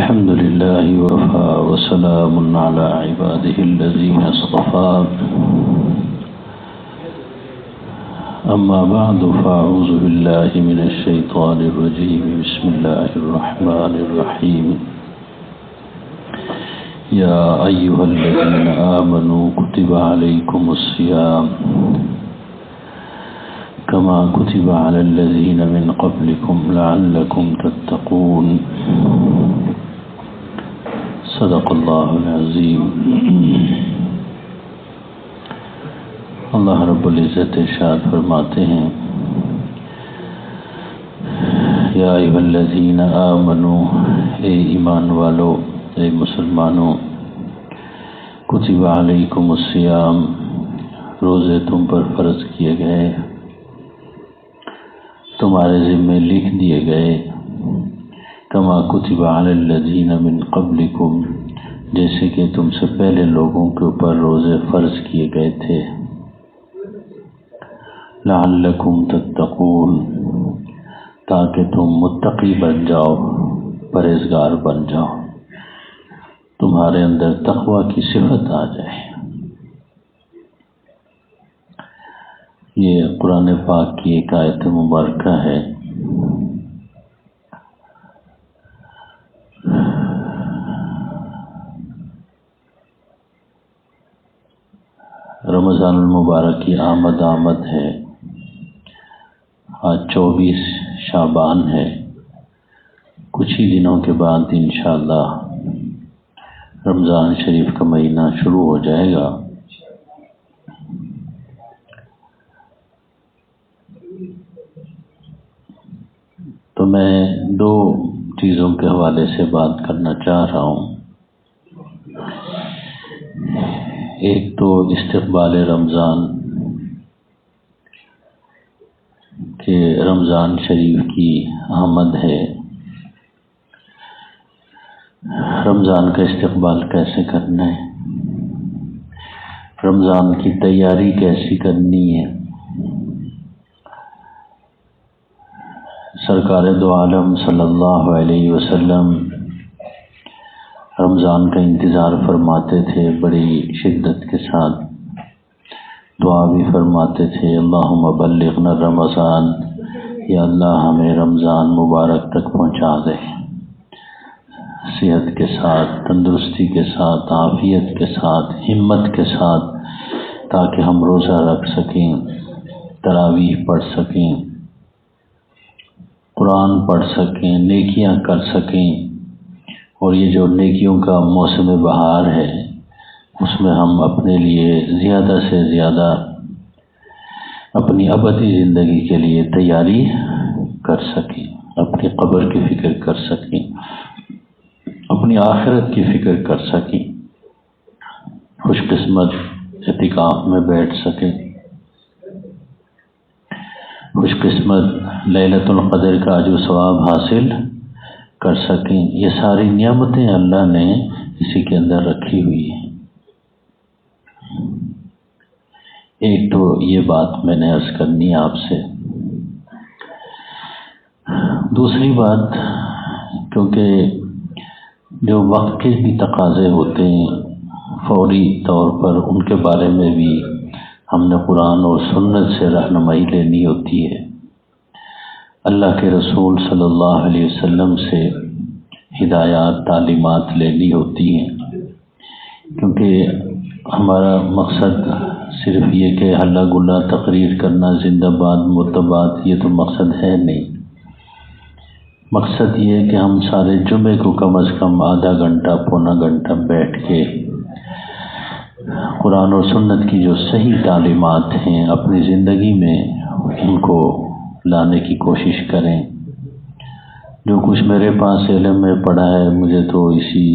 الحمد لله وكفى وسلام على عباده الذين اصطفى أما بعد فأعوذ بالله من الشيطان الرجيم بسم الله الرحمن الرحيم يا أيها الذين آمنوا كتب عليكم الصيام كما كتب على الذين من قبلكم لعلكم تتقون صدق اللہ العظیم۔ اللہ رب العزت ارشاد فرماتے ہیں یا ایھا الذین آمنوا، اے ایمان والو، اے مسلمانوں، کتب علیکم الصیام، روزے تم پر فرض کیے گئے، تمہارے ذمے لکھ دیے گئے، کما کتب علی الذین من قبلکم، جیسے کہ تم سے پہلے لوگوں کے اوپر روزے فرض کیے گئے تھے، لعلکم تتقون، تاکہ تم متقی بن جاؤ، پرہیزگار بن جاؤ، تمہارے اندر تقوی کی صفت آ جائے۔ یہ قرآن پاک کی ایک آیت مبارکہ ہے۔ رمضان المبارک کی آمد ہے، آج 24 شعبان ہے، کچھ ہی دنوں کے بعد انشاءاللہ رمضان شریف کا مہینہ شروع ہو جائے گا۔ تو میں دو چیزوں کے حوالے سے بات کرنا چاہ رہا ہوں۔ ایک تو استقبال رمضان، کہ رمضان شریف کی آمد ہے، رمضان کا استقبال کیسے کرنا ہے، رمضان کی تیاری کیسی کرنی ہے۔ سرکار دو عالم صلی اللہ علیہ وسلم رمضان کا انتظار فرماتے تھے، بڑی شدت کے ساتھ دعا بھی فرماتے تھے، اللہم بلغنا رمضان، یا اللہ ہمیں رمضان مبارک تک پہنچا دے، صحت کے ساتھ، تندرستی کے ساتھ، عافیت کے ساتھ، ہمت کے ساتھ، تاکہ ہم روزہ رکھ سکیں، تراویح پڑھ سکیں، قرآن پڑھ سکیں، نیکیاں کر سکیں، اور یہ جو نیکیوں کا موسم بہار ہے اس میں ہم اپنے لیے زیادہ سے زیادہ اپنی ابدی زندگی کے لیے تیاری کر سکیں، اپنی قبر کی فکر کر سکیں، اپنی آخرت کی فکر کر سکیں، خوش قسمت اعتکاف میں بیٹھ سکیں، خوش قسمت لیلۃ القدر کا اجر و ثواب حاصل کر سکیں۔ یہ ساری نعمتیں اللہ نے اسی کے اندر رکھی ہوئی ہیں۔ ایک تو یہ بات میں نے عرض کرنی ہے آپ سے۔ دوسری بات، کیونکہ جو وقت کے بھی تقاضے ہوتے ہیں فوری طور پر، ان کے بارے میں بھی ہم نے قرآن اور سنت سے رہنمائی لینی ہوتی ہے، اللہ کے رسول صلی اللہ علیہ وسلم سے ہدایات، تعلیمات لینی ہوتی ہیں، کیونکہ ہمارا مقصد صرف یہ کہ ہلا گلا تقریر کرنا، زندہ باد مرتباد، یہ تو مقصد ہے نہیں۔ مقصد یہ ہے کہ ہم سارے جمعے کو کم از کم آدھا گھنٹہ، پونا گھنٹہ بیٹھ کے قرآن اور سنت کی جو صحیح تعلیمات ہیں اپنی زندگی میں ان کو لانے کی کوشش کریں۔ جو کچھ میرے پاس علم میں پڑھا ہے، مجھے تو اسی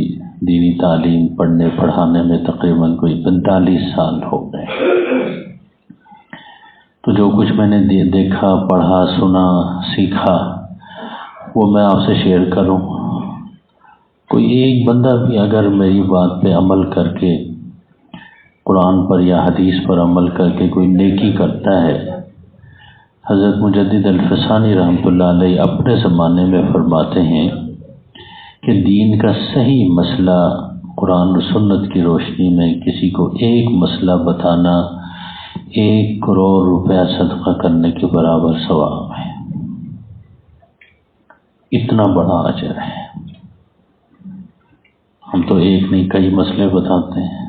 دینی تعلیم پڑھنے پڑھانے میں تقریباً کوئی 45 سال ہو گئے، تو جو کچھ میں نے دیکھا، پڑھا، سنا، سیکھا، وہ میں آپ سے شیئر کروں۔ کوئی ایک بندہ بھی اگر میری بات پہ عمل کر کے، قرآن پر یا حدیث پر عمل کر کے کوئی نیکی کرتا ہے، حضرت مجدد الفسانی رحمۃ اللہ علیہ اپنے زمانے میں فرماتے ہیں کہ دین کا صحیح مسئلہ قرآن و سنت کی روشنی میں کسی کو ایک مسئلہ بتانا 1 کروڑ روپیہ صدقہ کرنے کے برابر ثواب ہے، اتنا بڑا اجر ہے۔ ہم تو ایک نہیں کئی مسئلے بتاتے ہیں،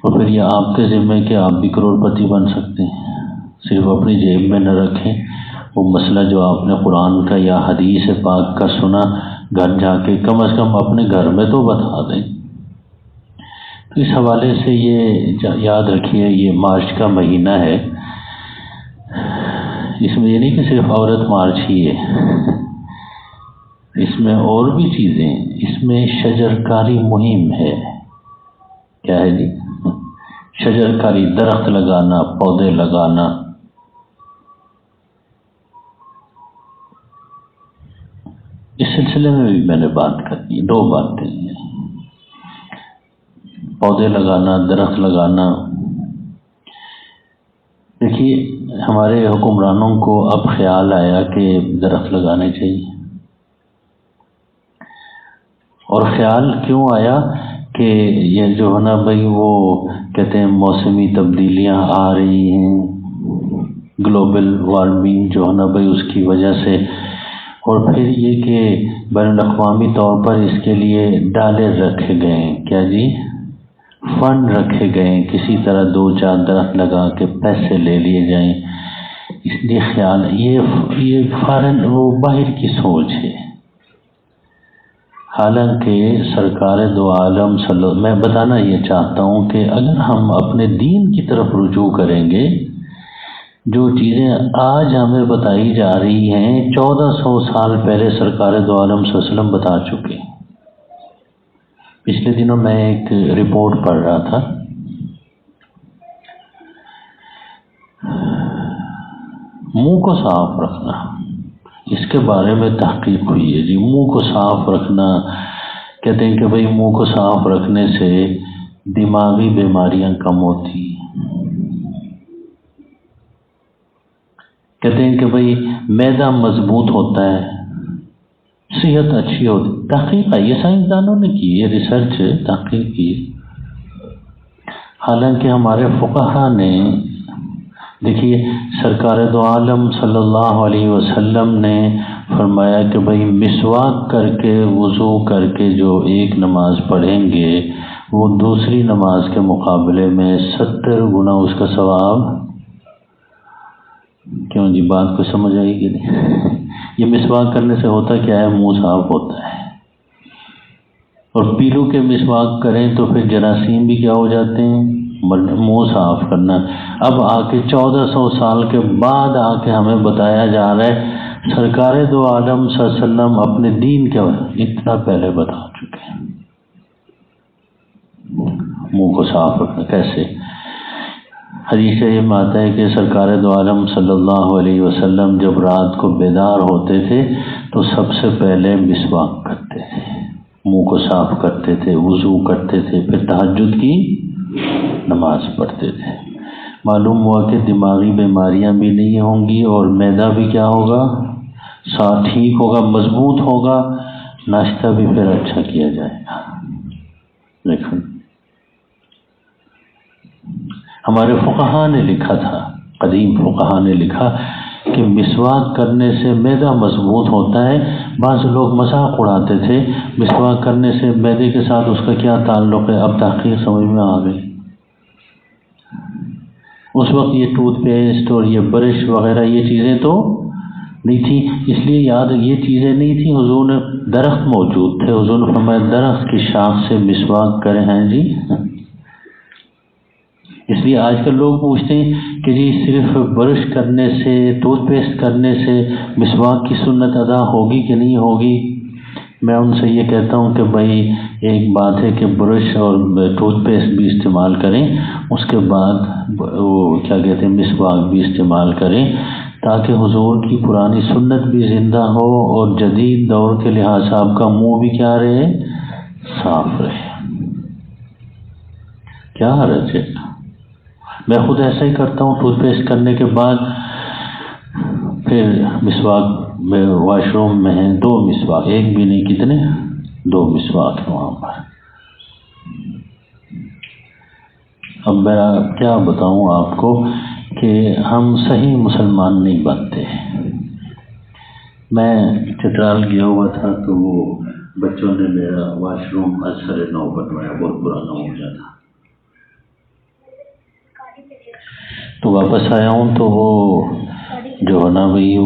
اور پھر یہ آپ کے ذمہ کہ آپ بھی کروڑ پتی بن سکتے ہیں، صرف اپنی جیب میں نہ رکھیں، وہ مسئلہ جو آپ نے قرآن کا یا حدیث پاک کا سنا گھر جا کے کم از کم اپنے گھر میں تو بتا دیں۔ تو اس حوالے سے یہ یاد رکھیے، یہ مارچ کا مہینہ ہے، اس میں یہ نہیں کہ صرف عورت مارچ ہی ہے، اس میں اور بھی چیزیں، اس میں شجر کاری مہم ہے۔ کیا ہے جی؟ شجر کاری، درخت لگانا، پودے لگانا۔ اس سلسلے میں بھی میں نے بات کرنی، 2 باتیں ہیں، پودے لگانا، درخت لگانا۔ دیکھیے ہمارے حکمرانوں کو اب خیال آیا کہ درخت لگانے چاہیے، اور خیال کیوں آیا کہ یہ جو ہے نا بھائی، وہ کہتے ہیں موسمی تبدیلیاں آ رہی ہیں، گلوبل وارمنگ جو ہے نا بھائی اس کی وجہ سے، اور پھر یہ کہ بین الاقوامی طور پر اس کے لیے ڈالر رکھے گئے ہیں، کیا جی، فنڈ رکھے گئے ہیں، کسی طرح 2-4 درخت لگا کے پیسے لے لیے جائیں۔ اس لیے خیال یہ فارن وہ باہر کی سوچ ہے، حالانکہ سرکار دو عالم میں بتانا یہ چاہتا ہوں کہ اگر ہم اپنے دین کی طرف رجوع کریں گے، جو چیزیں آج ہمیں بتائی جا رہی ہیں 1400 سال پہلے سرکار دو عالم صلی اللہ علیہ وسلم بتا چکے۔ پچھلے دنوں میں ایک رپورٹ پڑھ رہا تھا، منہ کو صاف رکھنا، اس کے بارے میں تحقیق ہوئی ہے جی۔ منہ کو صاف رکھنا، کہتے ہیں کہ بھئی منہ کو صاف رکھنے سے دماغی بیماریاں کم ہوتی، کہتے ہیں کہ بھئی معدہ مضبوط ہوتا ہے، صحت اچھی ہوتی۔ تحقیق ہے، یہ سائنسدانوں نے کی، یہ ریسرچ تحقیق کی۔ حالانکہ ہمارے فقہا نے، دیکھیے سرکار دو عالم صلی اللہ علیہ وسلم نے فرمایا کہ بھئی مسواک کر کے وضو کر کے جو ایک نماز پڑھیں گے وہ دوسری نماز کے مقابلے میں 70 گنا اس کا ثواب۔ کیوں جی، بات کو سمجھ آئی کہ نہیں؟ یہ مسواک کرنے سے ہوتا کیا ہے؟ منہ صاف ہوتا ہے، اور پیلو کے مسواک کریں تو پھر جراثیم بھی کیا ہو جاتے ہیں، منہ صاف کرنا۔ اب آ کے 1400 سال کے بعد آ کے ہمیں بتایا جا رہا ہے، سرکار دو عالم صلی اللہ علیہ وسلم اپنے دین کے اتنا پہلے بتا چکے ہیں۔ منہ کو صاف رکھنا کیسے؟ حدیث میں آتا ہے کہ سرکار دو عالم صلی اللہ علیہ وسلم جب رات کو بیدار ہوتے تھے تو سب سے پہلے مسواک کرتے تھے، منہ کو صاف کرتے تھے، وضو کرتے تھے، پھر تہجد کی نماز پڑھتے تھے۔ معلوم ہوا کہ دماغی بیماریاں بھی نہیں ہوں گی، اور معدہ بھی کیا ہوگا، ٹھیک ہوگا، مضبوط ہوگا، ناشتہ بھی پھر اچھا کیا جائے گا۔ دیکھیں ہمارے فقہا نے لکھا تھا، قدیم فقہا نے لکھا کہ مسواک کرنے سے معدہ مضبوط ہوتا ہے۔ بعض لوگ مذاق اڑاتے تھے، مسواک کرنے سے معدے کے ساتھ اس کا کیا تعلق ہے؟ اب تحقیق سمجھ میں آ گئی۔ اس وقت یہ ٹوتھ پیسٹ اور یہ برش وغیرہ یہ چیزیں تو نہیں تھی، اس لیے یاد یہ چیزیں نہیں تھیں، حضور نے درخت موجود تھے، حضور نے فرمایا درخت کی شاخ سے مسواک کریں ہیں جی۔ اس لیے آج کل لوگ پوچھتے ہیں کہ جی صرف برش کرنے سے، ٹوتھ پیسٹ کرنے سے مسواک کی سنت ادا ہوگی کہ نہیں ہوگی؟ میں ان سے یہ کہتا ہوں کہ بھائی ایک بات ہے کہ برش اور ٹوتھ پیسٹ بھی استعمال کریں، اس کے بعد وہ کیا کہتے ہیں مسواک بھی استعمال کریں، تاکہ حضور کی پرانی سنت بھی زندہ ہو اور جدید دور کے لحاظ سے آپ کا منہ بھی کیا رہے، صاف رہے۔ کیا حرج ہے؟ میں خود ایسا ہی کرتا ہوں، ٹوتھ پیسٹ کرنے کے بعد پھر مسواک میں واش روم میں ہیں 2 مسواک، ایک بھی نہیں، کتنے 2 مسواک ہیں وہاں پر۔ اب میں کیا بتاؤں آپ کو کہ ہم صحیح مسلمان نہیں بنتے۔ میں چترال گیا ہوا تھا تو وہ بچوں نے میرا واش روم از سر 9 بنوایا، بہت پرانا ہو گیا تھا۔ تو واپس آیا ہوں تو وہ جو ہے نا بھائی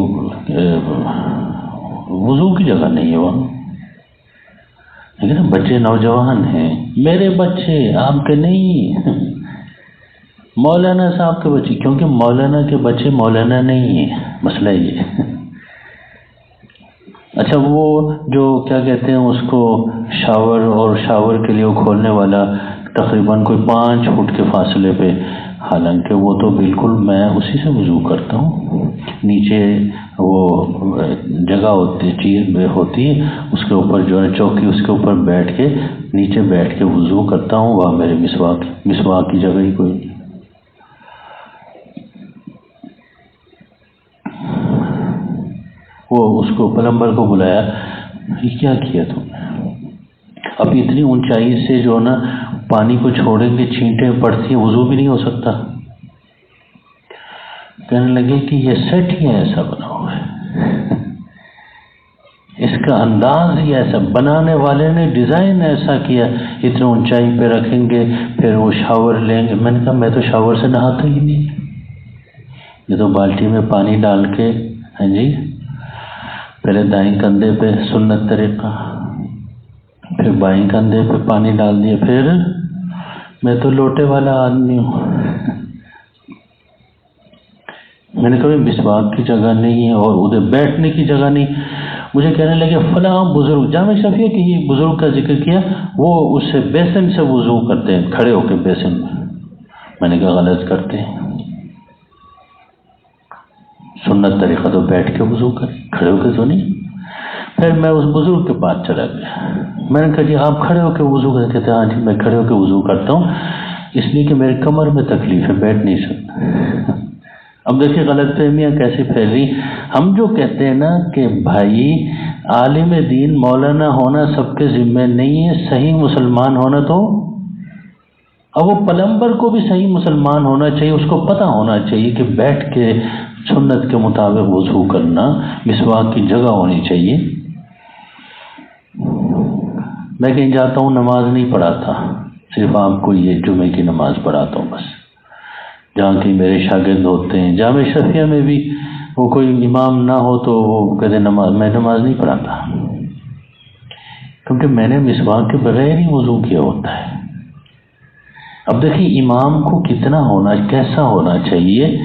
وضو کی جگہ نہیں ہے وہاں، لیکن بچے نوجوان ہیں، میرے بچے آپ کے نہیں، مولانا صاحب کے بچے، کیونکہ مولانا کے بچے مولانا نہیں ہیں، مسئلہ یہ ہے۔ اچھا وہ جو کیا کہتے ہیں اس کو، شاور، اور شاور کے لیے وہ کھولنے والا تقریباً کوئی 5 فٹ کے فاصلے پہ، حالانکہ وہ تو بالکل میں اسی سے وضو کرتا ہوں، نیچے وہ جگہ ہوتی، چیز ہوتی ہے، اس کے اوپر جو ہے چوکی، اس کے اوپر بیٹھ کے نیچے بیٹھ کے وضو کرتا ہوں، وہاں میرے مسواک کی جگہ ہی کوئی نہیں۔ وہ اس کو پلمبر کو بلایا، یہ کیا کیا تم نے؟ اب اتنی اونچائی سے جو نا پانی کو چھوڑیں گے، چھینٹیں پڑتی ہیں، وضو بھی نہیں ہو سکتا۔ کہنے لگے کہ یہ سیٹ ہی ایسا بنا ہوا ہے، اس کا انداز ہی ایسا، بنانے والے نے ڈیزائن ایسا کیا، اتنے اونچائی پہ رکھیں گے، پھر وہ شاور لیں گے۔ میں نے کہا میں تو شاور سے نہاتا ہی نہیں، یہ تو بالٹی میں پانی ڈال کے، ہاں جی، پہلے دائیں کندھے پہ سنت طریقہ، پھر بائیں کندھے پہ پانی ڈال دیا، پھر میں تو لوٹے والا آدمی ہوں۔ میں نے کہا مسواک کی جگہ نہیں ہے اور ادھر بیٹھنے کی جگہ نہیں۔ مجھے کہنے لگے فلاں بزرگ، جامع شفیع کے یہ بزرگ کا ذکر کیا، وہ اس سے بیسن سے وضو کرتے ہیں، کھڑے ہو کے بیسن میں۔ میں نے کہا غلط کرتے ہیں، سنت طریقہ تو بیٹھ کے وضو کریں، کھڑے ہو کے تو نہیں۔ پھر میں اس بزرگ کے پاس چلا گیا، میں نے کہا جی آپ کھڑے ہو کے وضو کرتے؟ کہتے ہاں جی میں کھڑے ہو کے وضو کرتا ہوں، اس لیے کہ میرے کمر میں تکلیف ہے، بیٹھ نہیں سکتا۔ اب دیکھیں غلط فہمیاں کیسے پھیل رہی۔ ہم جو کہتے ہیں نا کہ بھائی عالم دین مولانا ہونا سب کے ذمہ نہیں ہے، صحیح مسلمان ہونا تو، اب وہ پلمبر کو بھی صحیح مسلمان ہونا چاہیے، اس کو پتہ ہونا چاہیے کہ بیٹھ کے سنت کے مطابق وضو کرنا، مسواک کی جگہ ہونی چاہیے۔ میں کہیں جاتا ہوں نماز نہیں پڑھاتا، صرف آپ کو یہ جمعے کی نماز پڑھاتا ہوں بس، جہاں کی میرے شاگرد ہوتے ہیں۔ جامع شفیع میں بھی وہ کوئی امام نہ ہو تو وہ کہتے میں نماز نہیں پڑھاتا، کیونکہ میں نے مسواک کے بغیر ہی وضو کیا ہوتا ہے۔ اب دیکھیں امام کو کتنا ہونا، کیسا ہونا چاہیے۔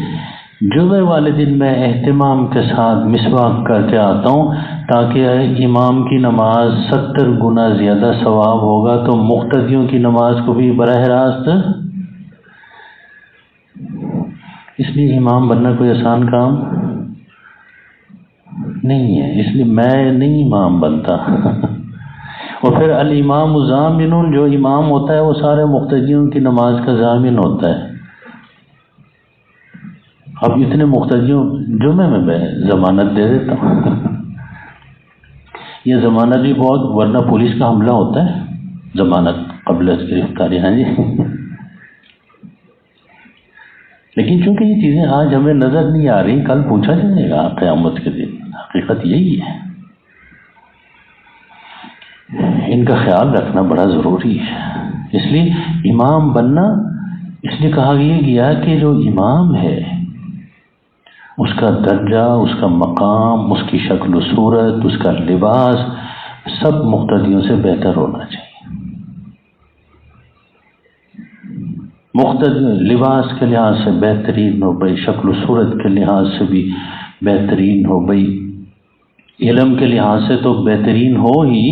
جمعے والے دن میں اہتمام کے ساتھ مسواک کر کے آتا ہوں، تاکہ امام کی نماز 70 گنا زیادہ ثواب ہوگا، تو مقتدیوں کی نماز کو بھی براہ راست۔ اس لیے امام بننا کوئی آسان کام نہیں ہے، اس لیے میں نہیں امام بنتا۔ اور پھر الامام ضامن، جو امام ہوتا ہے وہ سارے مقتدیوں کی نماز کا ضامن ہوتا ہے۔ اب اتنے مقتدیوں جمعے میں ضمانت دے دیتا ہوں، یہ ضمانت بھی بہت، ورنہ پولیس کا حملہ ہوتا ہے، ضمانت قبل از گرفتاری، ہاں جی۔ لیکن چونکہ یہ چیزیں آج ہمیں نظر نہیں آ رہی، کل پوچھا جائے گا قیامت کے دن، حقیقت یہی ہے۔ ان کا خیال رکھنا بڑا ضروری ہے۔ اس لیے امام بننا، اس لیے کہا یہ گیا کہ جو امام ہے اس کا درجہ، اس کا مقام، اس کی شکل و صورت، اس کا لباس سب مقتدیوں سے بہتر ہونا چاہیے۔ لباس کے لحاظ سے بہترین ہو بھائی، شکل و صورت کے لحاظ سے بھی بہترین ہو بھائی، علم کے لحاظ سے تو بہترین ہو ہی،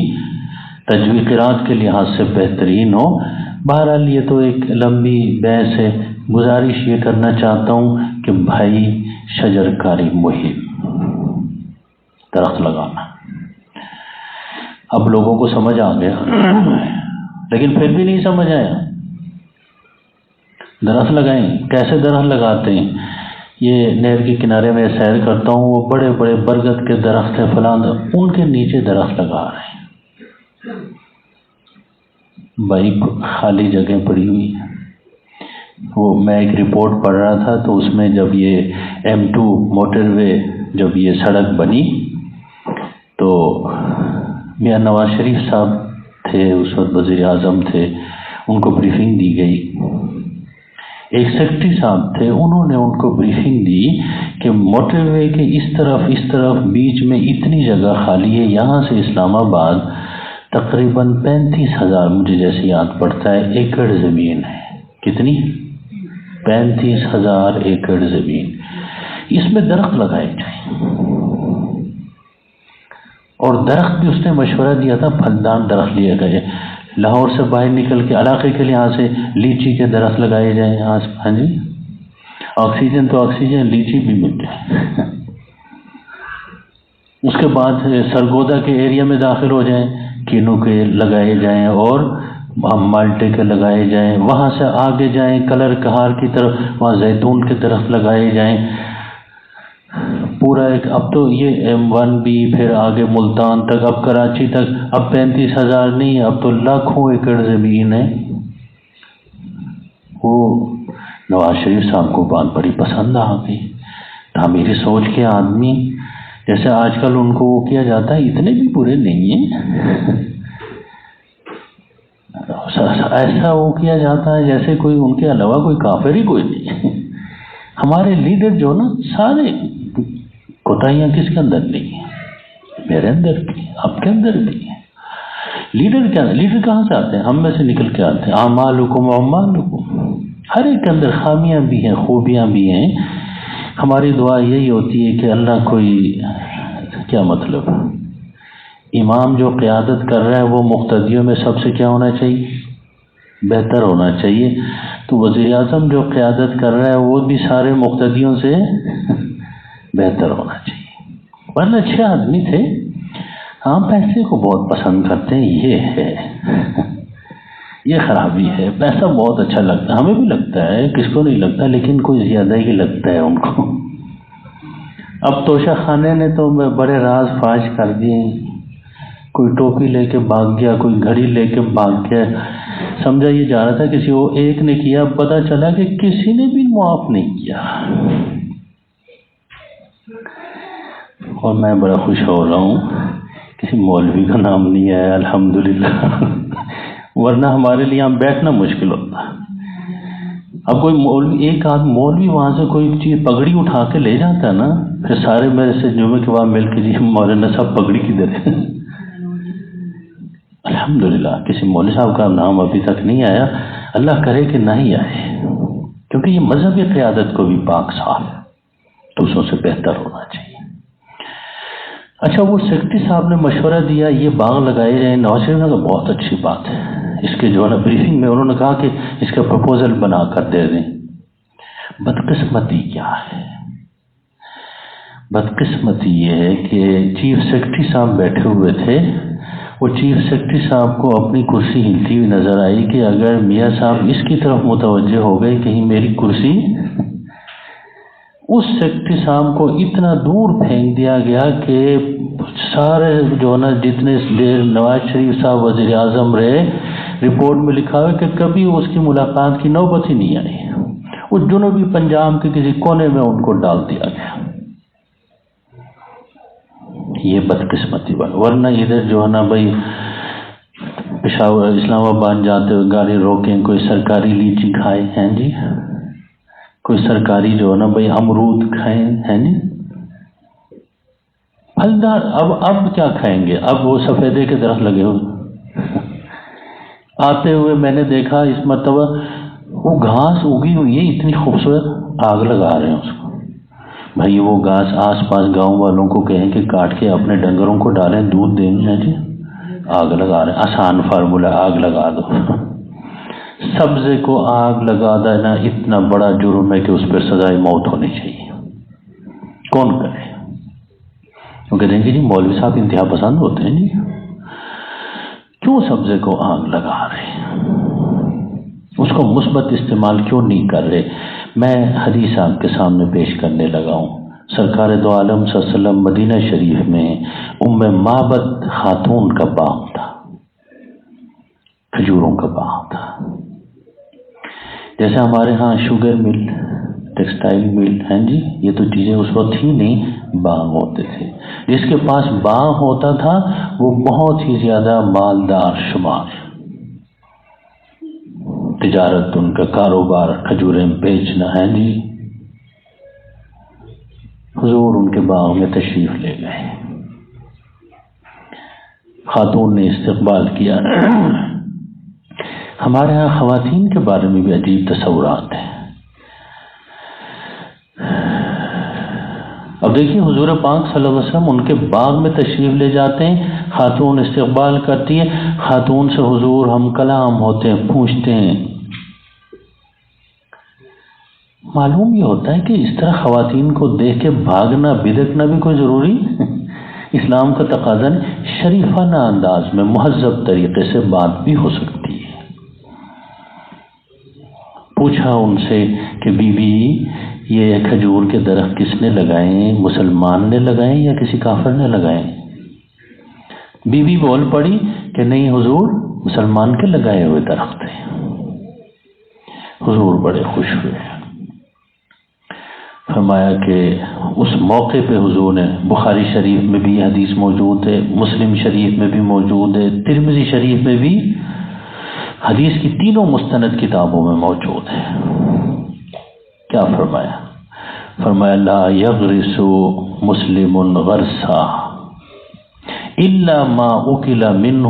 تجوید قرات کے لحاظ سے بہترین ہو۔ بہرحال یہ تو ایک لمبی بحث ہے، گزارش یہ کرنا چاہتا ہوں کہ بھائی شجر کاری مہم، درخت لگانا، اب لوگوں کو سمجھ آ گیا، لیکن پھر بھی نہیں سمجھ آیا۔ درخت لگائیں، کیسے درخت لگاتے ہیں؟ یہ نہر کے کنارے میں سیر کرتا ہوں، وہ بڑے بڑے برگد کے درخت ہیں، فلاں ان کے نیچے درخت لگا رہے ہیں۔ بھائی خالی جگہ پڑی ہوئی ہے. وہ میں ایک رپورٹ پڑھ رہا تھا تو اس میں جب یہ M2 موٹر وے جب یہ سڑک بنی تو میاں نواز شریف صاحب تھے اس وقت وزیر اعظم تھے، ان کو بریفنگ دی گئی. ایک سیکرٹری صاحب تھے، انہوں نے ان کو بریفنگ دی کہ موٹر وے کے اس طرف بیچ میں اتنی جگہ خالی ہے، یہاں سے اسلام آباد تقریباً 35,000 مجھے جیسے یاد پڑتا ہے ایکڑ زمین ہے. کتنی؟ 35,000 ایکڑ زمین. اس میں درخت لگائے جائیں، اور درخت بھی اس نے مشورہ دیا تھا پھلدار درخت لیے گئے. لاہور سے باہر نکل کے علاقے کے لیے یہاں سے لیچی کے درخت لگائے جائیں. ہاں جی، آکسیجن تو آکسیجن، لیچی بھی مل جائے. اس کے بعد سرگودا کے ایریا میں داخل ہو جائیں، کینو کے لگائے جائیں اور مالٹے کے لگائے جائیں. وہاں سے آگے جائیں کلر کہار کی طرف، وہاں زیتون کے درخت لگائے جائیں. پورا ایک اب تو یہ M1 بھی، پھر آگے ملتان تک، اب کراچی تک، اب 35,000 نہیں، اب تو لاکھوں ایکڑ زمین ہے. وہ نواز شریف صاحب کو بات بڑی پسند آ گئی. تعمیری سوچ کے آدمی، جیسے آج کل ان کو وہ کیا جاتا ہے اتنے بھی برے نہیں ہیں. ایسا وہ کیا جاتا ہے جیسے کوئی ان کے علاوہ کوئی کافر ہی کوئی نہیں. ہمارے لیڈر جو نا سارے کوتاہیاں کس کے اندر نہیں ہیں؟ میرے اندر بھی، آپ کے اندر بھی ہیں. لیڈر کہاں سے آتے ہیں؟ ہم میں سے نکل کے آتے ہیں. اعمالکم اعمالکم، ہر ایک کے اندر خامیاں بھی ہیں، خوبیاں بھی ہیں. ہماری دعا یہی ہوتی ہے کہ اللہ کوئی کیا مطلب امام جو قیادت کر رہا ہے وہ مقتدیوں میں سب سے کیا ہونا چاہیے؟ بہتر ہونا چاہیے. تو وزیر اعظم جو قیادت کر رہا ہے وہ بھی سارے مقتدیوں سے بہتر ہونا چاہیے. ورنہ اچھے آدمی تھے، ہاں پیسے کو بہت پسند کرتے ہیں. یہ ہے یہ خرابی ہے. پیسہ بہت اچھا لگتا ہے، ہمیں بھی لگتا ہے، کس کو نہیں لگتا، لیکن کوئی زیادہ ہی لگتا ہے ان کو. اب توشہ خانے نے تو بڑے راز فاش کر دیے. کوئی ٹوپی لے کے بھاگ گیا، کوئی گھڑی لے کے بھاگ گیا، سمجھا یہ جا رہا تھا کسی وہ ایک نے کیا، پتہ چلا کہ کسی نے بھی معاف نہیں کیا. اور میں بڑا خوش ہو رہا ہوں کسی مولوی کا نام نہیں آیا الحمدللہ، ورنہ ہمارے لیے یہاں بیٹھنا مشکل ہوتا. اب کوئی مولوی، ایک آدھ مولوی وہاں سے کوئی چیز پگڑی اٹھا کے لے جاتا ہے نا، پھر سارے میرے سے جمعے کے بعد مل کے جی مولانا صاحب پگڑی کدھر ہے. الحمدللہ کسی مولوی صاحب کا نام ابھی تک نہیں آیا. اللہ کرے کہ نہ ہی آئے، کیونکہ یہ مذہبی قیادت کو بھی پاک صاف دوسروں سے بہتر ہونا چاہیے. اچھا، وہ سیکرٹری صاحب نے مشورہ دیا یہ باغ لگائے جائیں. نواز شریف نے کہا بہت اچھی بات ہے. اس کے جو ہے نا بریفنگ میں انہوں نے کہا کہ اس کا پروپوزل بنا کر دے دیں. بدقسمتی کیا ہے؟ بدقسمتی یہ ہے کہ چیف سیکرٹری صاحب بیٹھے ہوئے تھے. وہ چیف سیکرٹری صاحب کو اپنی کرسی ہلتی ہوئی نظر آئی کہ اگر میاں صاحب اس کی طرف متوجہ ہو گئے کہیں میری کرسی، اس سیکرٹری صاحب کو اتنا دور پھینک دیا گیا کہ سارے جو نا جتنے دیر نواز شریف صاحب وزیر اعظم رہے، رپورٹ میں لکھا ہے کہ کبھی اس کی ملاقات کی نوبت ہی نہیں آئی. وہ جنوبی پنجاب کے کسی کونے میں ان کو ڈال دیا گیا. یہ بدقسمتی بات. ورنہ ادھر جو ہے نا بھائی پشاور اسلام آباد جاتے ہوئے گاڑی روکیں، کوئی سرکاری لیچی کھائے ہیں جی، کوئی سرکاری جو ہے نا بھائی امرود کھائیں ہیں جی، پھلدار. اب کیا کھائیں گے؟ اب وہ سفیدے کے درخت لگے ہوئے. آتے ہوئے میں نے دیکھا اس مرتبہ وہ گھاس اگی ہوئی ہے اتنی خوبصورت، آگ لگا رہے ہیں اس کو. بھائی وہ گھاس آس پاس گاؤں والوں کو کہیں کہ کاٹ کے اپنے ڈنگروں کو ڈالیں، دودھ دیں گے جی. آگ لگا رہے ہیں. آسان فارمولا، آگ لگا دو. سبزے کو آگ لگا دینا اتنا بڑا جرم ہے کہ اس پر سزائے موت ہونی چاہیے. کون کرے؟ وہ کہتے ہیں کہ جی مولوی صاحب انتہا پسند ہوتے ہیں جی، کیوں سبزے کو آگ لگا رہے ہیں؟ اس کو مثبت استعمال کیوں نہیں کر رہے؟ میں حدیث آپ کے سامنے پیش کرنے لگا ہوں. سرکار دو عالم صلی اللہ علیہ وسلم مدینہ شریف میں معبد خاتون کا باغ تھا. کھجوروں کا باغ تھا. جیسے ہمارے ہاں شوگر مل، ٹیکسٹائل مل ہیں جی، یہ تو چیزیں اس وقت ہی نہیں، باغ ہوتے تھے. جس کے پاس باغ ہوتا تھا وہ بہت ہی زیادہ مالدار شمار، تجارت ان کا کاروبار کھجوریں بیچنا ہے جی. حضور ان کے باغ میں تشریف لے گئے، خاتون نے استقبال کیا. ہمارے ہاں خواتین کے بارے میں بھی عجیب تصورات ہیں. اب دیکھیے حضور پاک صلی اللہ علیہ وسلم ان کے باغ میں تشریف لے جاتے ہیں، خاتون استقبال کرتی ہے، خاتون سے حضور ہم کلام ہوتے ہیں، پوچھتے ہیں. معلوم یہ ہوتا ہے کہ اس طرح خواتین کو دیکھ کے بھاگنا بدکنا بھی کوئی ضروری اسلام کا تقاضا نہیں. شریفانہ انداز میں مہذب طریقے سے بات بھی ہو سکتی ہے. پوچھا ان سے کہ بی بی یہ کھجور کے درخت کس نے لگائے، مسلمان نے لگائے یا کسی کافر نے لگائے؟ بی بی بول پڑی کہ نہیں حضور، مسلمان کے لگائے ہوئے درخت ہیں. حضور بڑے خوش ہوئے، فرمایا کہ اس موقع پہ حضور نے، بخاری شریف میں بھی یہ حدیث موجود ہے، مسلم شریف میں بھی موجود ہے، ترمذی شریف میں بھی، حدیث کی تینوں مستند کتابوں میں موجود ہے. کیا فرمایا؟ فرمایا لا یغرس مسلم غرسا الا ما اکل منہ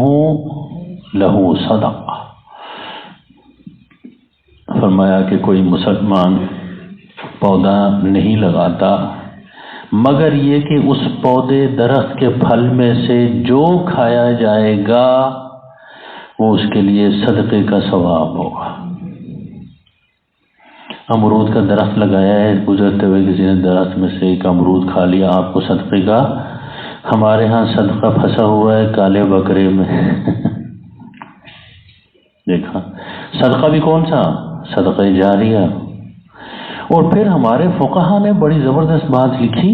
لہ صدقہ. فرمایا کہ کوئی مسلمان پودا نہیں لگاتا مگر یہ کہ اس پودے درخت کے پھل میں سے جو کھایا جائے گا وہ اس کے لیے صدقے کا ثواب ہوگا. امرود کا درخت لگایا ہے، گزرتے ہوئے کسی نے درخت میں سے ایک امرود کھا لیا، آپ کو صدقے کا. ہمارے ہاں صدقہ پھنسا ہوا ہے کالے بکرے میں دیکھا، صدقہ بھی کون سا؟ صدقہ جاریہ. اور پھر ہمارے فقہا نے بڑی زبردست بات لکھی،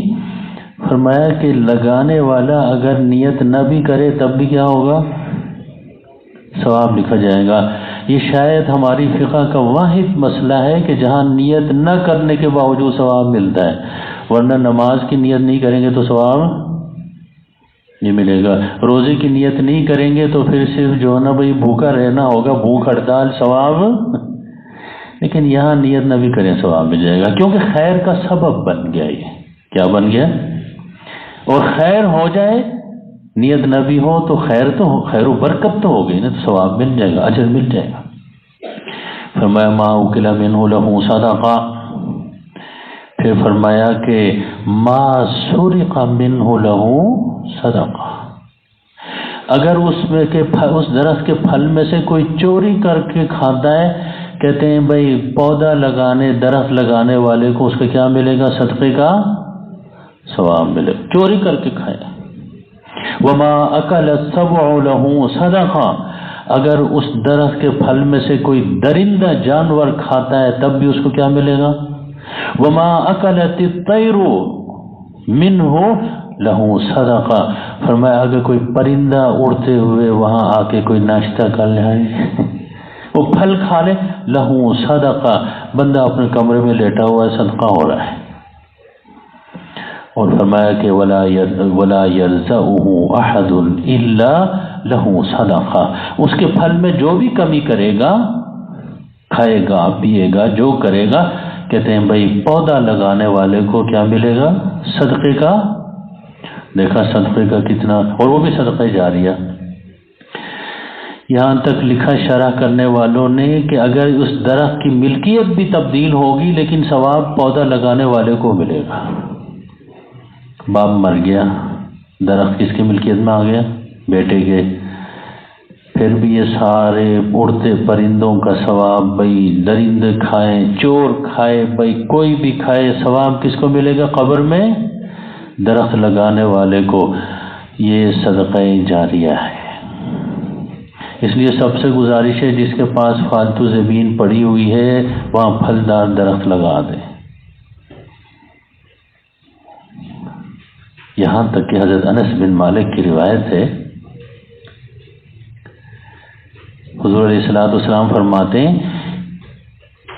فرمایا کہ لگانے والا اگر نیت نہ بھی کرے تب بھی کیا ہوگا؟ ثواب لکھا جائے گا. یہ شاید ہماری فقہ کا واحد مسئلہ ہے کہ جہاں نیت نہ کرنے کے باوجود ثواب ملتا ہے، ورنہ نماز کی نیت نہیں کریں گے تو ثواب نہیں ملے گا، روزے کی نیت نہیں کریں گے تو پھر صرف جو ہے نا بھائی بھوکا رہنا ہوگا، بھوک ہڑتال، ثواب. لیکن یہاں نیت نہ بھی کریں ثواب مل جائے گا، کیونکہ خیر کا سبب بن گیا. یہ کیا بن گیا؟ اور خیر ہو جائے نیت نہ بھی ہو تو خیر تو خیر و برکت تو ہو گئی نا، تو ثواب مل جائے گا، اجر مل جائے گا. فرمایا ما اکل منہ لہ صدقہ. پھر فرمایا کہ ما سرق منہ لہ صدقہ. اگر اس میں کے اس درخت کے پھل میں سے کوئی چوری کر کے کھاتا ہے، کہتے ہیں بھائی پودا لگانے، درخت لگانے والے کو اس کا کیا ملے گا؟ صدقے کا ثواب ملے گا، چوری کر کے کھائے. وما اکل السبع لہ صدقہ. اگر اس درخت کے پھل میں سے کوئی درندہ جانور کھاتا ہے تب بھی اس کو کیا ملے گا؟ وما اکلت الطیر منہ لہ صدقہ. فرمایا اگر کوئی پرندہ اڑتے ہوئے وہاں آ کے کوئی ناشتہ کر لے، وہ پھل کھا لے، لہ صدقہ. بندہ اپنے کمرے میں لیٹا ہوا ہے، صدقہ ہو رہا ہے. اور فرمایا کہ ولا يرزقه احد الا له صدقہ. اس کے پھل میں جو بھی کمی کرے گا، کھائے گا پیے گا، جو کرے گا، کہتے ہیں بھائی پودا لگانے والے کو کیا ملے گا؟ صدقے کا. دیکھا صدقے کا کتنا، اور وہ بھی صدقہ جاریہ. یہاں تک لکھا شرح کرنے والوں نے کہ اگر اس درخت کی ملکیت بھی تبدیل ہوگی لیکن ثواب پودا لگانے والے کو ملے گا. باپ مر گیا، درخت کس کی ملکیت میں آ گیا؟ بیٹے کے. پھر بھی یہ سارے اڑتے پرندوں کا ثواب، بھائی درندے کھائیں، چور کھائے، بھائی کوئی بھی کھائے، ثواب کس کو ملے گا قبر میں؟ درخت لگانے والے کو. یہ صدقہ جاریہ ہے. اس لیے سب سے گزارش ہے جس کے پاس فالتو زمین پڑی ہوئی ہے وہاں پھلدار درخت لگا دے. یہاں تک کہ حضرت انس بن مالک کی روایت ہے، حضور علیہ السلام فرماتے ہیں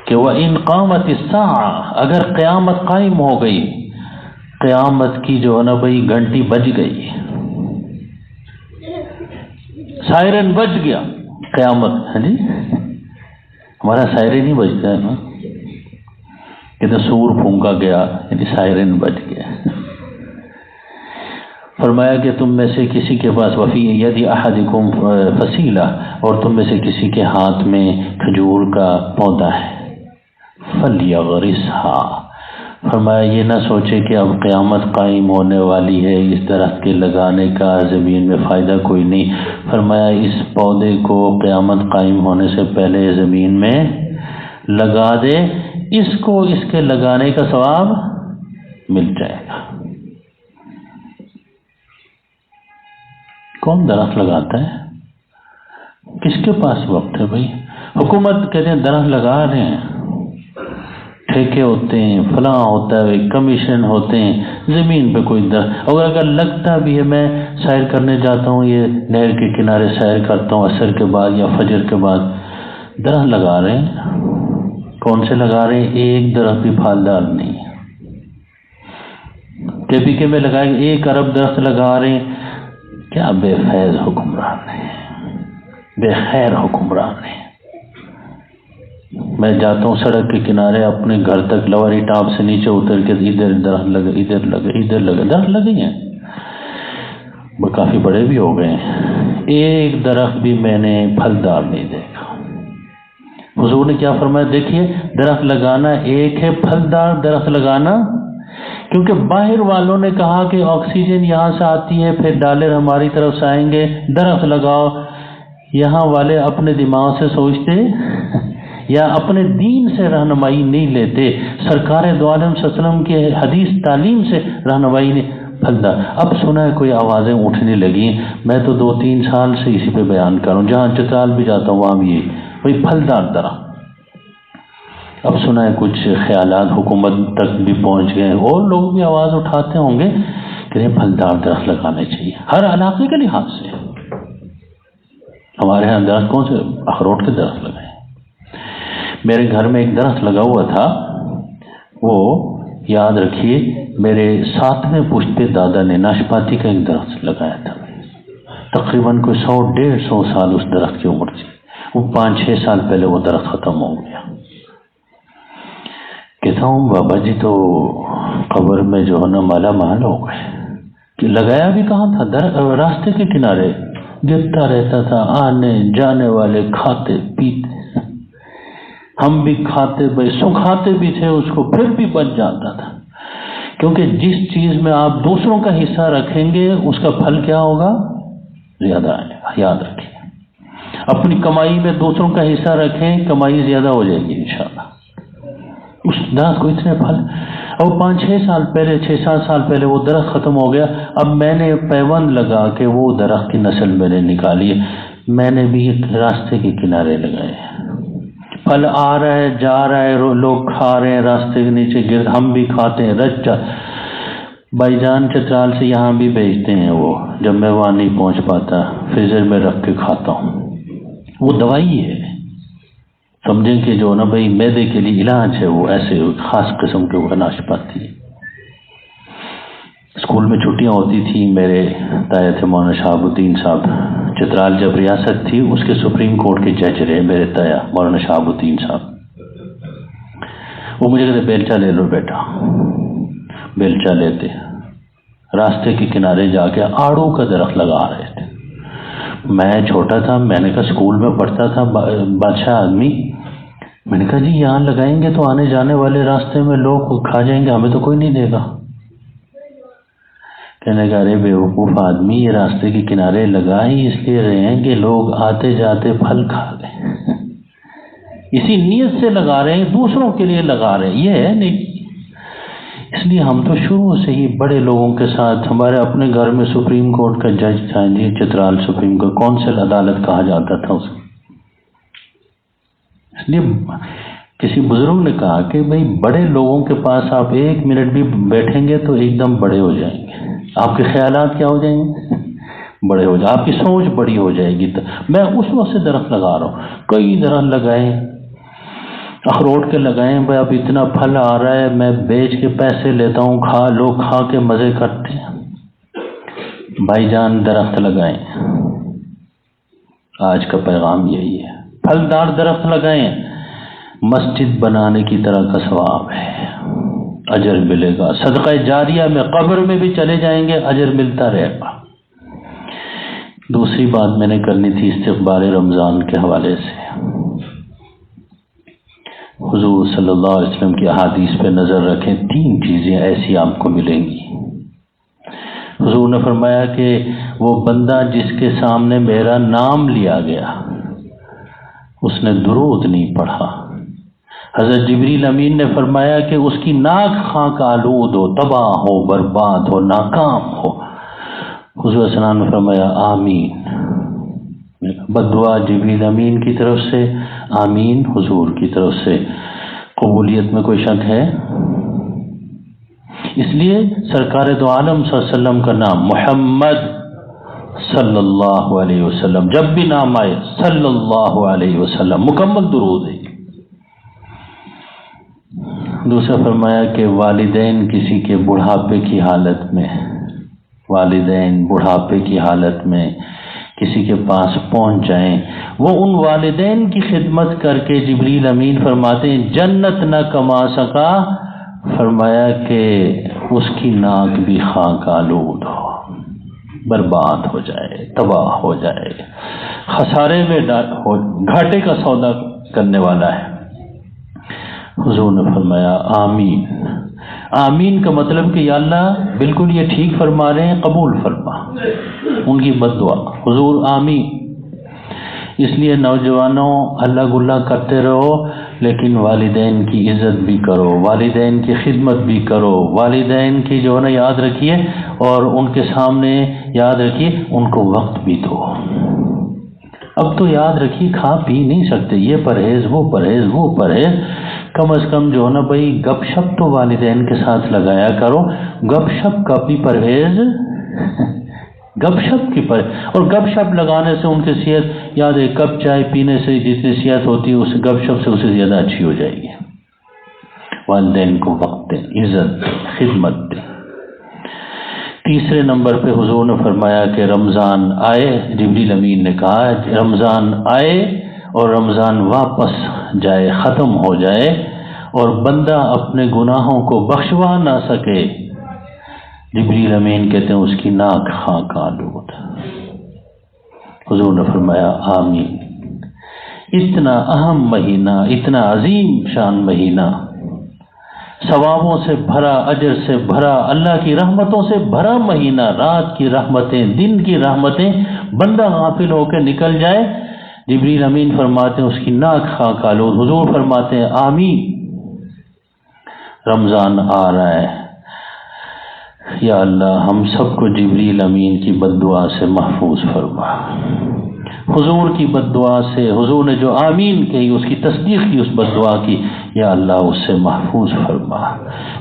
کہ وَإِنْ قَامَتِ السَّاعَةُ، اگر قیامت قائم ہو گئی، قیامت کی جو ہے نا بھائی گھنٹی بج گئی، سائرن بج گیا، قیامت، ہاں جی ہمارا سائرن ہی بجتا ہے نا، کہ سور پھونکا گیا یعنی سائرن بج گیا۔ فرمایا کہ تم میں سے کسی کے پاس وفی یدی احدکم فصیلہ، اور تم میں سے کسی کے ہاتھ میں کھجور کا پودا ہے، فلیغرسھا، فرمایا یہ نہ سوچے کہ اب قیامت قائم ہونے والی ہے، اس درخت کے لگانے کا زمین میں فائدہ کوئی نہیں، فرمایا اس پودے کو قیامت قائم ہونے سے پہلے زمین میں لگا دے، اس کو اس کے لگانے کا ثواب مل جائے گا۔ کون درخت لگاتا ہے؟ کس کے پاس وقت ہے بھائی؟ حکومت کہتے ہیں درخت لگا رہے ہیں، ٹھیکے ہوتے ہیں، فلاں ہوتا ہے، کمیشن ہوتے ہیں، زمین پہ کوئی درخت، اور اگر لگتا بھی ہے، میں سیر کرنے جاتا ہوں، یہ نہر کے کنارے سیر کرتا ہوں عصر کے بعد یا فجر کے بعد، درخت لگا رہے ہیں، کون سے لگا رہے ہیں؟ ایک درخت بھی پھالدار نہیں ہے۔ کے میں لگائے 1 ارب درخت لگا رہے ہیں، کیا بے فیض حکمران ہے، بے خیر حکمران ہے۔ میں جاتا ہوں سڑک کے کنارے اپنے گھر تک، لواری ٹاپ سے نیچے اتر کے ادھر درخت لگے، ادھر لگے، ادھر لگے، درخت لگے ہیں، وہ کافی بڑے بھی ہو گئے ہیں، ایک درخت بھی میں نے پھلدار نہیں دیکھا۔ حضور نے کیا فرمایا؟ دیکھیے درخت لگانا ایک ہے، پھلدار درخت لگانا، کیونکہ باہر والوں نے کہا کہ آکسیجن یہاں سے آتی ہے، پھر ڈالر ہماری طرف سے آئیں گے، درخت لگاؤ، یہاں والے اپنے دماغ سے سوچتے یا اپنے دین سے رہنمائی نہیں لیتے، سرکار دو عالم صلی اللہ علیہ وسلم کی حدیث تعلیم سے رہنمائی نہیں پھلدا۔ اب سنا ہے کوئی آوازیں اٹھنے لگی، میں تو 2-3 سال سے اسی پہ بیان کر رہا ہوں، جہاں چترال بھی جاتا ہوں وہاں بھی یہ وہی پھلدار درخت۔ اب سنا ہے کچھ خیالات حکومت تک بھی پہنچ گئے، اور لوگ بھی آواز اٹھاتے ہوں گے کہ یہ پھلدار درخت لگانے چاہیے ہر علاقے کے لحاظ سے۔ ہمارے ہاں درخت کون سے؟ اخروٹ کے درخت لگائے۔ میرے گھر میں ایک درخت لگا ہوا تھا، وہ یاد رکھیے میرے 7ویں پشت پہ دادا نے ناشپاتی کا ایک درخت لگایا تھا، تقریباً کوئی 100-150 سال اس درخت کی عمر تھی، وہ 5-6 سال پہلے وہ درخت ختم ہو گیا۔ کہتا ہوں بابا جی تو قبر میں جو ہے نا مالا مال ہو گئے، کہ لگایا بھی کہاں تھا؟ راستے کے کنارے گرتا رہتا تھا، آنے جانے والے کھاتے پیتے، ہم بھی کھاتے بھائی، سکھاتے بھی تھے اس کو، پھر بھی بچ جاتا تھا، کیونکہ جس چیز میں آپ دوسروں کا حصہ رکھیں گے اس کا پھل کیا ہوگا؟ زیادہ آئے گا، یاد رکھیں۔ اپنی کمائی میں دوسروں کا حصہ رکھیں، کمائی زیادہ ہو جائے گی انشاءاللہ۔ اس درخت کو اتنے پھل، اور 5-6 سال پہلے 6-7 سال پہلے وہ درخت ختم ہو گیا، اب میں نے پیوند لگا کے وہ درخت کی نسل میں نے نکالی ہے، میں نے بھی راستے کے کنارے لگائے، پھل آ رہا ہے جا رہا ہے، لوگ کھا رہے ہیں، راستے کے نیچے گر، ہم بھی کھاتے ہیں، رچ بھائی جان چترال سے یہاں بھی بھیجتے ہیں، وہ جب میں وہاں نہیں پہنچ پاتا فریزر میں رکھ کے کھاتا ہوں، وہ دوائی ہے، سمجھیں کہ جو نا بھائی معدے کے لیے علاج ہے، وہ ایسے خاص قسم کے وہ ناشپاتی ہے۔ اسکول میں چھٹیاں ہوتی تھی، میرے تایا تھے مولانا شہاب الدین صاحب، چترال جب ریاست تھی اس کے سپریم کورٹ کے جج رہے میرے تایا مولانا شہاب الدین صاحب، وہ مجھے کہتے بیلچہ لے لو بیٹا، بیلچہ لیتے، راستے کے کنارے جا کے آڑو کا درخت لگا رہے تھے، میں چھوٹا تھا، میں نے کہا اسکول میں پڑھتا تھا، بادشاہ آدمی، میں نے کہا جی یہاں لگائیں گے تو آنے جانے والے راستے میں لوگ کھا جائیں گے، ہمیں تو کوئی نہیں دے گا۔ کہنے کا ارے بیوقوف آدمی، یہ راستے کے کنارے لگا ہی اس لیے رہے ہیں کہ لوگ آتے جاتے پھل کھا لیں، اسی نیت سے لگا رہے ہیں، دوسروں کے لیے لگا رہے ہیں، یہ ہے نہیں۔ اس لیے ہم تو شروع سے ہی بڑے لوگوں کے ساتھ، ہمارے اپنے گھر میں سپریم کورٹ کا جج تھا جی، چترال سپریم کورٹ کونسل عدالت کہا جاتا تھا اس کو۔ اس لیے کسی بزرگ نے کہا کہ بھئی بڑے لوگوں کے پاس آپ 1 منٹ بھی بیٹھیں گے تو ایک دم بڑے ہو جائیں گے، آپ کے خیالات کیا ہو جائیں گے؟ بڑے ہو جائے، آپ کی سوچ بڑی ہو جائے گی۔ میں اس وقت سے درخت لگا رہا ہوں، کئی درخت لگائے، اخروٹ کے لگائے، بھائی اب اتنا پھل آ رہا ہے، میں بیچ کے پیسے لیتا ہوں، لوگ کھا کے مزے کرتے ہیں۔ بھائی جان درخت لگائیں، آج کا پیغام یہی ہے، پھلدار درخت لگائیں، مسجد بنانے کی طرح کا ثواب ہے، اجر ملے گا، صدقہ جاریہ میں قبر میں بھی چلے جائیں گے اجر ملتا رہے گا۔ دوسری بات میں نے کرنی تھی استقبال رمضان کے حوالے سے، حضور صلی اللہ علیہ وسلم کی احادیث پہ نظر رکھیں، 3 چیزیں ایسی آپ کو ملیں گی۔ حضور نے فرمایا کہ وہ بندہ جس کے سامنے میرا نام لیا گیا اس نے درود نہیں پڑھا، حضرت جبریل امین نے فرمایا کہ اس کی ناک خاک آلود ہو، تباہ ہو، برباد ہو، ناکام ہو۔ حضور صلی اللہ علیہ وسلم نے فرمایا آمین، بدعا جبریل امین کی طرف سے، آمین حضور کی طرف سے۔ قبولیت میں کوئی شک ہے؟ اس لیے سرکار دو عالم صلی اللہ علیہ وسلم کا نام محمد صلی اللہ علیہ وسلم، جب بھی نام آئے صلی اللہ علیہ وسلم، مکمل درود ہے۔ دوسرا فرمایا کہ والدین کسی کے بڑھاپے کی حالت میں، والدین بڑھاپے کی حالت میں کسی کے پاس پہنچ جائیں، وہ ان والدین کی خدمت کر کے جبریل امین فرماتے ہیں جنت نہ کما سکا، فرمایا کہ اس کی ناک بھی خاک آلود ہو، برباد ہو جائے، تباہ ہو جائے، خسارے میں گھاٹے کا سودا کرنے والا ہے۔ حضور نے فرمایا آمین۔ آمین کا مطلب کہ یا اللہ بالکل یہ ٹھیک فرما رہے ہیں، قبول فرما ان کی بد دعا، حضور آمین۔ اس لیے نوجوانوں اللہ گلہ کرتے رہو، لیکن والدین کی عزت بھی کرو، والدین کی خدمت بھی کرو، والدین کی جو ہے نا یاد رکھیے، اور ان کے سامنے یاد رکھیے ان کو وقت بھی دو۔ اب تو یاد رکھیے کھا پی نہیں سکتے، یہ پرہیز وہ پرہیز وہ پرہیز، کم از کم جو ہے نا بھائی گپ شپ تو والدین کے ساتھ لگایا کرو، گپ شپ کا بھی پرہیز، گپ شپ کی اور گپ شپ لگانے سے ان کی صحت، یاد ہے کپ چائے پینے سے جتنی صحت ہوتی ہے اس گپ شپ سے اسے زیادہ اچھی ہو جائے گی۔ والدین کو وقت دیں، عزت دیں، خدمت دیں۔ تیسرے نمبر پہ حضور نے فرمایا کہ رمضان آئے، جبریل امین نے کہا رمضان آئے اور رمضان واپس جائے، ختم ہو جائے اور بندہ اپنے گناہوں کو بخشوا نہ سکے، جبریل امین کہتے ہیں اس کی ناک خاک آلود۔ حضور نے فرمایا آمین۔ اتنا اہم مہینہ، اتنا عظیم شان مہینہ، ثوابوں سے بھرا، اجر سے بھرا، اللہ کی رحمتوں سے بھرا مہینہ، رات کی رحمتیں، دن کی رحمتیں، بندہ غافل ہو کے نکل جائے، جبریل امین فرماتے ہیں اس کی ناک خاک آلود۔ حضور فرماتے ہیں آمین، رمضان آ رہا ہے، یا اللہ ہم سب کو جبریل امین کی بد دعا سے محفوظ فرما، حضور کی بد دعا سے، حضور نے جو آمین کہی اس کی تصدیق کی، اس بد دعا کی، یا اللہ اس سے محفوظ فرما۔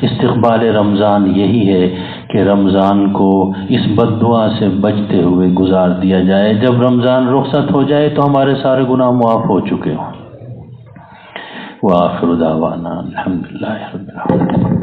استقبال رمضان یہی ہے کہ رمضان کو اس بد دعا سے بچتے ہوئے گزار دیا جائے، جب رمضان رخصت ہو جائے تو ہمارے سارے گناہ معاف ہو چکے ہوں۔ وآخر دعوانا الحمدللہ رب العالمین۔